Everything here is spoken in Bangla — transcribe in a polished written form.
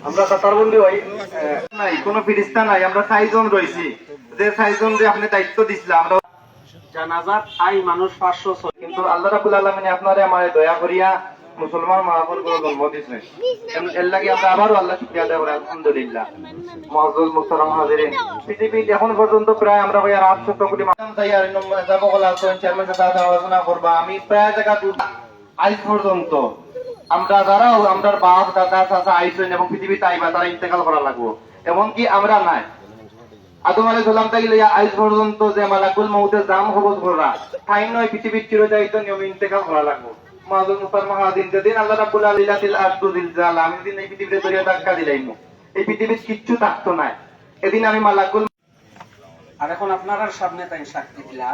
আমরা কাতারবন্দি হই নাই, কোনো ফিরিস্তা নাই, আমরা 6 জন রয়েছি। যে 6 জন যে আপনি দায়িত্ব দিছিলাম, আমরা জানাজাত আই মানুষ 506, কিন্তু আল্লাহ রাব্বুল আলামিন আপনারে আমারে দয়া করিয়া মুসলমান মাহফুল করে জন্ম দিয়েছেন। এর লাগি আমরা আবারও আল্লাহ শুকরিয়া আদায় করি, আলহামদুলিল্লাহ। মুআজ্জাজ মুহতারাম হাজিরিন, পৃথিবীতে এখন পর্যন্ত প্রায় আমরা 800 কোটি মানুষ তৈয়ার যাব বলা আছেন, চেয়ারম্যান সাহেব আলোচনা করবা। আমি প্রায় জায়গা আজ পর্যন্ত আমরা যারা আমরার বাপ দাদা চাচা আইসেন এবং পৃথিবীতে আইবা তারা ইন্তেকাল করা লাগবো, এমনকি আমরা নাই আদম আলাইহিস সালাম থেকে লইয়া আজ পর্যন্ত যে মালাকুল মউতের দাম হবত করা ঠাই নয়, পৃথিবীর চিরদায়িত্ব নিয়মে ইন্তেকাল করা লাগবো। মাযুল মুফারমাহ দিন যেদিন আল্লাহ রাব্বুল আলামিন আরদু জিলজাল, আমি দিন এই পৃথিবীতে দরিয়া ধাক্কা দিলাইমু, এই পৃথিবীর কিচ্ছু থাকতো না, এদিন আমি মালাকুল। আর এখন আপনারা সামনে তাই সাক্ষী দিলা